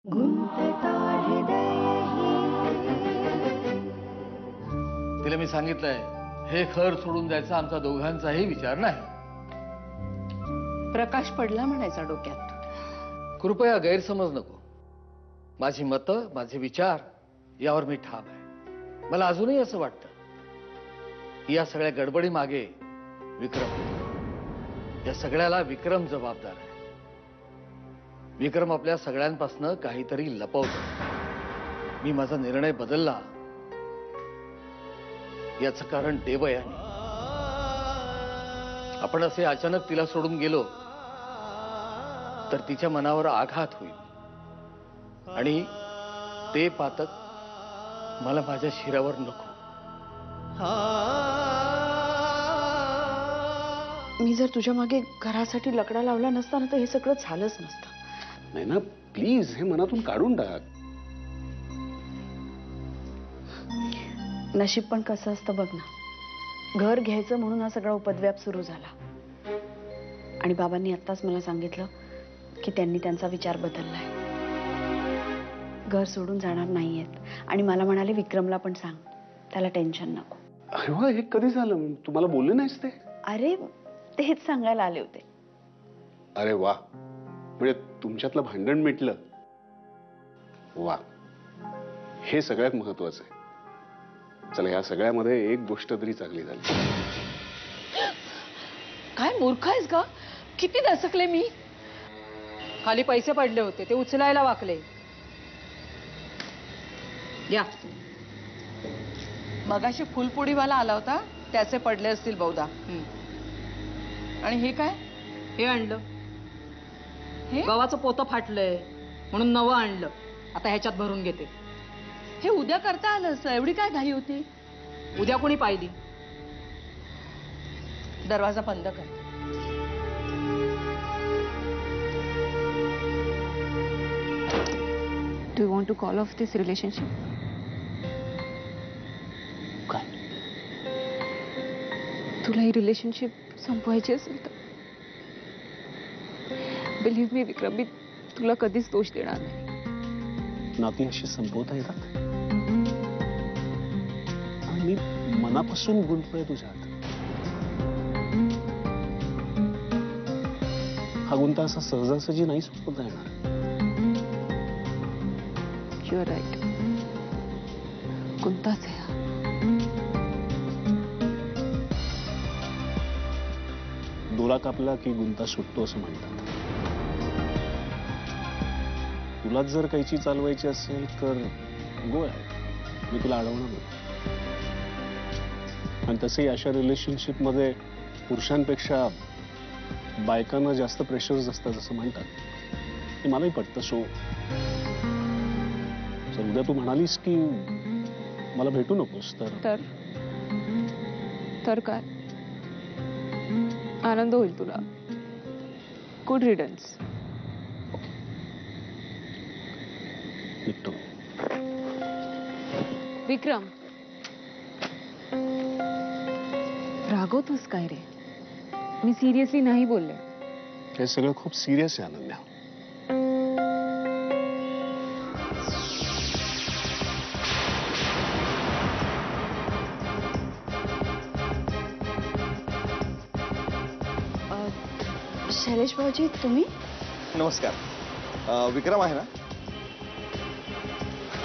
तिला मी सांगितलंय हे घर सोडून जायचा आमचा दोघांचाही विचार नाही. प्रकाश पडला म्हणायचा डोक्यात. कृपया गैरसमज नको. माझी मतं माझे विचार यावर मी ठाम आहे. मला अजूनही असं वाटतं की या सगळ्या गडबडी मागे विक्रम, या सगळ्याला विक्रम जबाबदार आहे. विक्रम आपल्या सगळ्यांपासून काहीतरी लपवतो. मी माझा निर्णय बदलला याचं कारण देवयानी. आपण असे अचानक तिला सोडून गेलो तर तिच्या मनावर आघात होईल आणि ते पातक मला माझ्या शिरावर नको. मी जर तुझ्या मागे घरासाठी लकडा लावला नसता ना तर हे सगळं झालंच नसतं. नाही ना, प्लीज हे मनातून काढून टाक. नशीब पण कसं असतं बघ ना. घर घ्यायचं म्हणून हा सगळा उपद्व्याप सुरू झाला आणि बाबांनी आत्ताच मला सांगितलं की त्यांनी त्यांचा विचार बदललाय. घर सोडून जाणार नाहीयेत आणि मला म्हणाले विक्रमला पण सांग, त्याला टेन्शन नको. अरे वा, हे कधी झालं? तुम्हाला बोलले नाहीस ते? अरे तेच सांगायला आले होते. अरे वा, म्हणजे तुमच्यातलं भांडण मिटलं. वा, हे सगळ्यात महत्वाचं आहे. चला, या सगळ्यामध्ये एक गोष्ट तरी चांगली झाली. काय मूर्ख आहेस का? किती दसकले मी. खाली पैसे पडले होते ते उचलायला वाकले. या मगाशी फुलपोडीवाला आला होता, त्याचे पडले असतील बहुधा. आणि हे काय? हे आणलं. हे गव्हाचं पोतं फाटलंय म्हणून नवं आणलं. आता ह्याच्यात भरून घेते. हे उद्या करता आलं असं, एवढी काय घाई होती? उद्या कोणी पाहिली? दरवाजा बंद कर. Do you want to call off this relationship? काय? तुला ही रिलेशनशिप संपवायची असेल तर बिलीव्ह मी विक्रम, मी तुला कधीच दोष देणार नाही. नाती अशी संपवता येतात आणि मी मनापासून गुंतलोय तुझ्यात. हा गुंता असा सहजासहजी नाही संपवता येणार. You're right. गुंताच आहे हा. दोरा कापला की गुंता सुटतो असं म्हणतात. तुला जर कैची चालवायची असेल तर गो आहे, मी तुला अडवणार नाही. आणि तसंही अशा रिलेशनशिप मध्ये पुरुषांपेक्षा बायकांना जास्त प्रेशर्स असतात असं म्हणतात. ते मलाही पटतं. सो जर उद्या तू म्हणालीस की मला भेटू नकोस तर काय आनंद होईल तुला. गुड रिडन्स. निघतो. विक्रम, रागवतोस काय रे? मी सिरियसली नाही बोलले. हे सगळं खूप सिरियस आहे अनन्या. शैलेश भाऊजी, तुम्ही? नमस्कार. विक्रम आहे ना?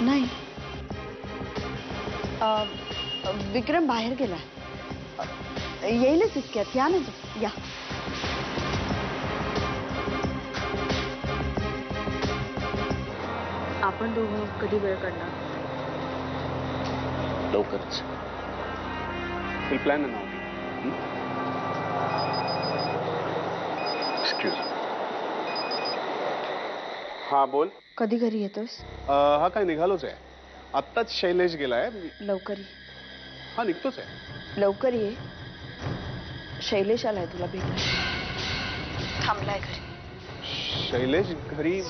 नाही, विक्रम बाहेर गेला. येईलच इतक्यात. या ना, या. आपण दोघं कधी वेळ काढणार? लवकरच. प्लॅन आहे ना. एक्सक्यूज. हा बोल. कधी घरी येतोस? हा काय निघालोच आहे. आत्ताच शैलेश गेलाय. लवकर ये. हा निघतोच आहे. लवकर ये. शैलेश आलाय तुला भेटायला. थांबलाय घरी. शैलेश घरी?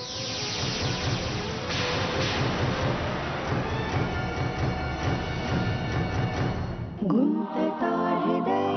गुंतता हृदय